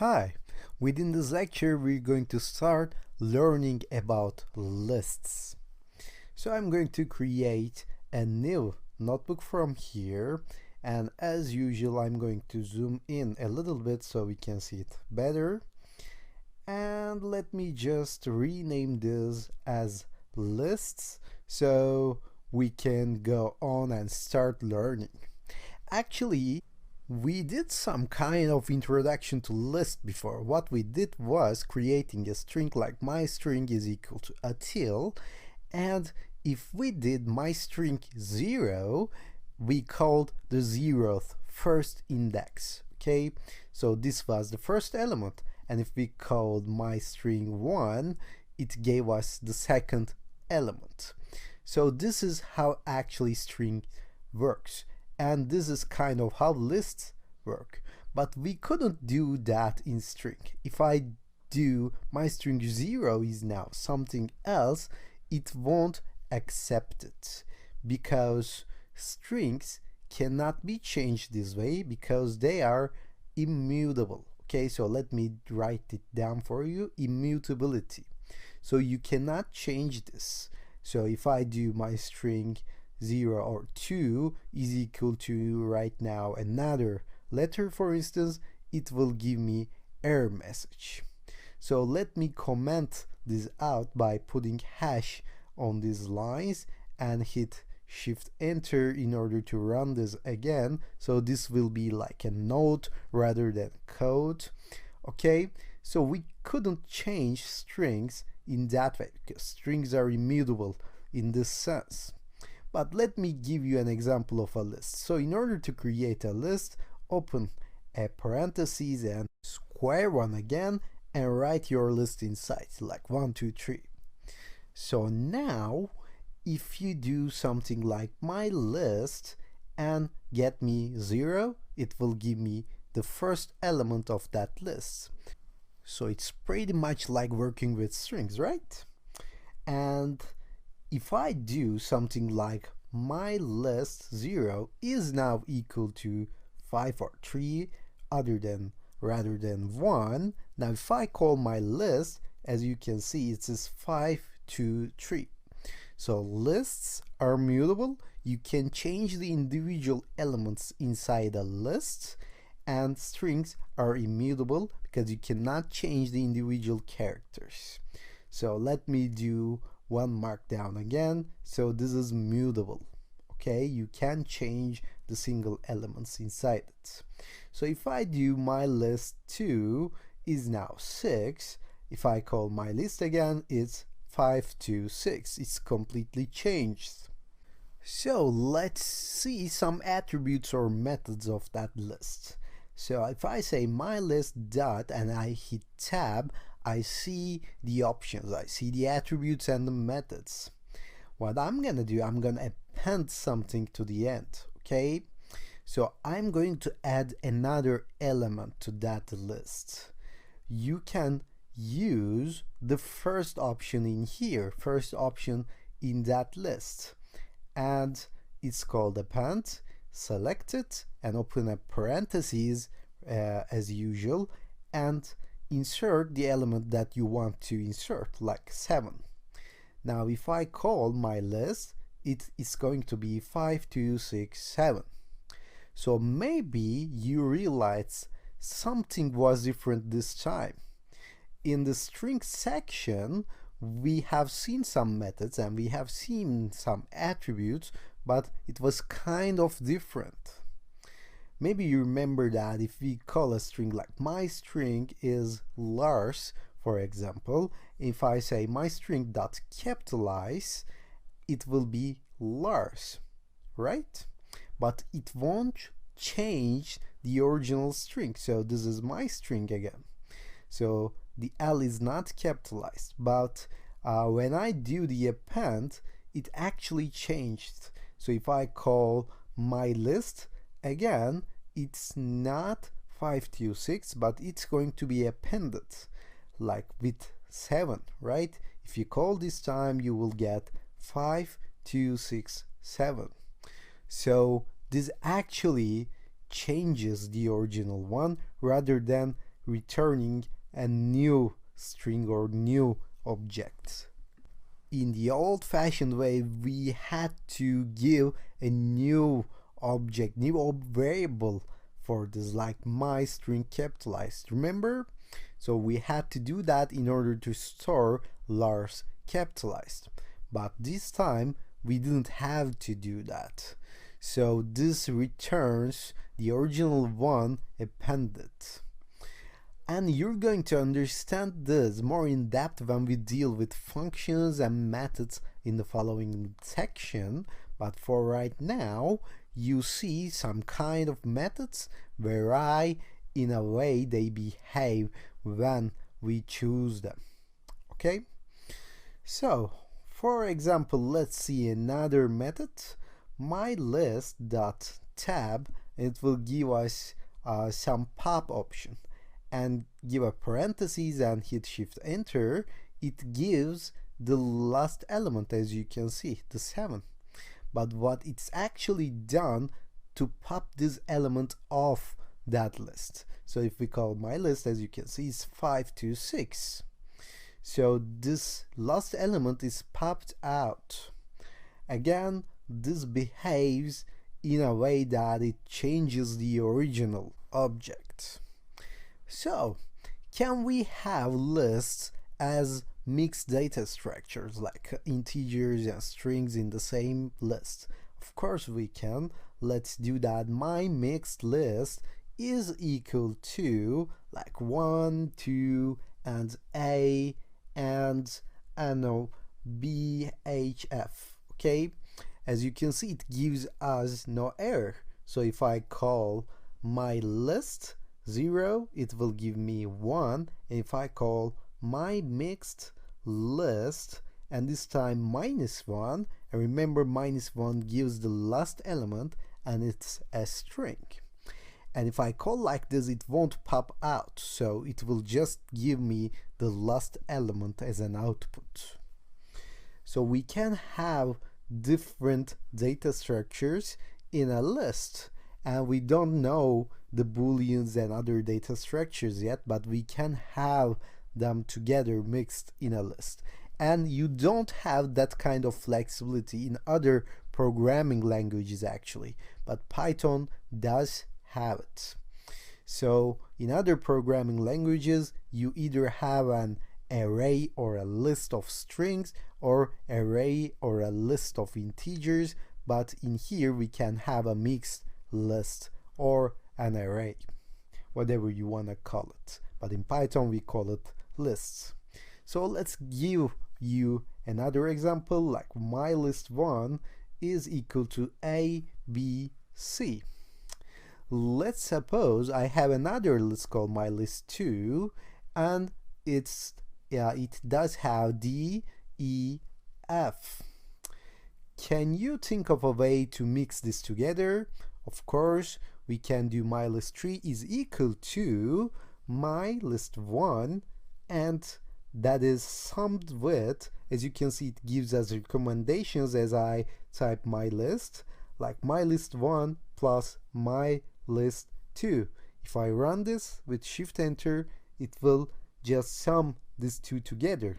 Hi, within this lecture we're going to start learning about lists. So I'm going to create a new notebook from here, and as usual I'm going to zoom in a little bit so we can see it better. And let me just rename this as lists so we can go on and start learning. Actually, we did some kind of introduction to list before. What we did was creating a string like my string is equal to until, and if we did my string 0, we called the 0th first index. Okay, so this was the first element, and if we called my string 1, it gave us the second element. So this is how actually string works, and this is kind of how lists work. But we couldn't do that in string. If I do my string 0 is now something else, it won't accept it, because strings cannot be changed this way because they are immutable. Okay, so let me write it down for you. Immutability. So you cannot change this. So if I do my string 0 or 2 is equal to right now another letter, for instance, it will give me error message. So let me comment this out by putting hash on these lines and hit shift enter in order to run this again. So this will be like a note rather than code. Okay, so we couldn't change strings in that way because strings are immutable in this sense. But let me give you an example of a list. So in order to create a list, open a parentheses and square one again and write your list inside, like 1, 2, 3. So now if you do something like my list and get me 0, it will give me the first element of that list. So it's pretty much like working with strings, right? And if I do something like my list 0 is now equal to 5 or 3 rather than 1, now if I call my list, as you can see, it says 5, 2, 3. So lists are mutable. You can change the individual elements inside a list, and strings are immutable because you cannot change the individual characters. So let me do one markdown again. So this is mutable. Okay, you can change the single elements inside it. So if I do my list 2 is now 6, if I call my list again, it's 5, 2, 6. It's completely changed. So let's see some attributes or methods of that list. So if I say my list dot and I hit tab, I see the options, I see the attributes and the methods. What I'm gonna do, I'm gonna append something to the end. Okay, so I'm going to add another element to that list. You can use the first option in here, first option in that list, and it's called append. Select it and open a parentheses as usual and insert the element that you want to insert, like 7. Now if I call my list, it is going to be 5, 2, 6, 7. So maybe you realize something was different this time. In the string section, we have seen some methods and we have seen some attributes, but it was kind of different. Maybe you remember that if we call a string like my string is Lars, for example, if I say my string dot capitalize, it will be Lars, right? But it won't change the original string. So this is my string again. So the L is not capitalized, but when I do the append, it actually changed. So if I call my list again, it's not 5, 2, 6, but it's going to be appended like with 7, right? If you call this time, you will get 5, 2, 6, 7. So this actually changes the original one rather than returning a new string or new object. In the old-fashioned way, we had to give a new object, new variable for this, like my string capitalized, remember? So we had to do that in order to store Lars capitalized. But this time we didn't have to do that. So this returns the original one appended. And you're going to understand this more in depth when we deal with functions and methods in the following section. But for right now, you see some kind of methods vary in a way they behave when we choose them. Okay? So, for example, let's see another method, mylist.tab. It will give us some pop option, and give a parentheses and hit shift enter. It gives the last element, as you can see, the 7. But what it's actually done to pop this element off that list. So if we call my list, as you can see, is 526. So this last element is popped out. Again, this behaves in a way that it changes the original object. So, can we have lists as mixed data structures, like integers and strings in the same list? Of course we can. Let's do that. My mixed list is equal to like 1, 2, and A, and I don't know, B, H, F. Okay? As you can see, it gives us no error. So if I call my list 0, it will give me 1. And if I call my mixed list, and this time -1, and remember -1 gives the last element and it's a string. And if I call like this, it won't pop out, so it will just give me the last element as an output. So we can have different data structures in a list, and we don't know the booleans and other data structures yet, but we can have them together mixed in a list. And you don't have that kind of flexibility in other programming languages actually, but Python does have it. So in other programming languages, you either have an array or a list of strings, or array or a list of integers, but in here we can have a mixed list or an array, whatever you want to call it. But in Python we call it lists. So let's give you another example, like my list1 is equal to A, B, C. Let's suppose I have another list called my list2, and it does have D, E, F. Can you think of a way to mix this together? Of course, we can do my list3 is equal to my list1, and that is summed with, as you can see, it gives us recommendations as I type my list, like my list1 plus my list2. If I run this with shift enter, it will just sum these two together.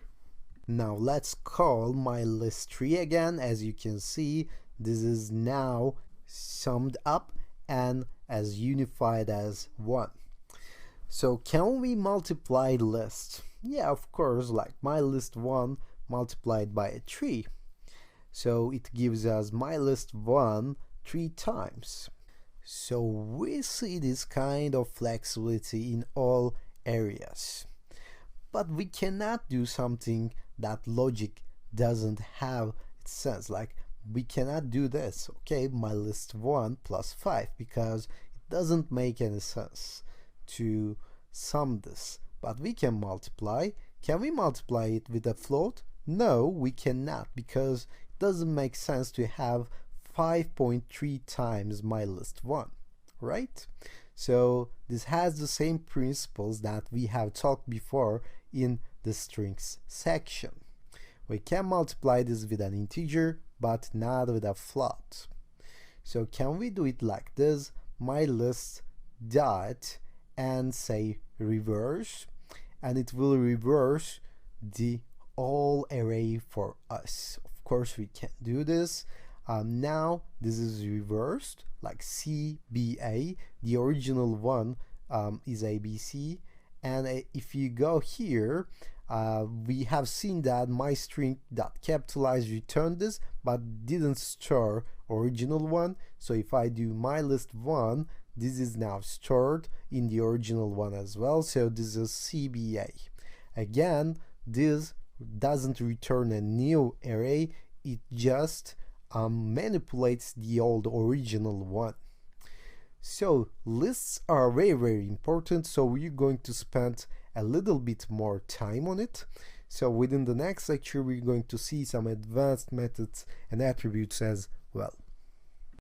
Now let's call my list3 again. As you can see, this is now summed up and as unified as 1. So can we multiply lists? Yeah, of course, like my list1 multiplied by a 3. So it gives us my list1 3 times. So we see this kind of flexibility in all areas. But we cannot do something that logic doesn't have its sense. Like we cannot do this, okay, my list1 plus 5, because it doesn't make any sense to sum this. But we can multiply. Can we multiply it with a float? No, we cannot, because it doesn't make sense to have 5.3 times my list1, right? So this has the same principles that we have talked before in the strings section. We can multiply this with an integer, but not with a float. So can we do it like this? My list dot and say reverse, and it will reverse the all array for us. Of course, we can do this. Now this is reversed like CBA. The original one is ABC, and if you go here, we have seen that my string that capitalized returned this but didn't store original one. So if I do my list one, this is now stored in the original one as well. So this is CBA. Again, this doesn't return a new array, it just manipulates the old original one. So lists are very important, so we're going to spend a little bit more time on it. So within the next lecture we're going to see some advanced methods and attributes as well.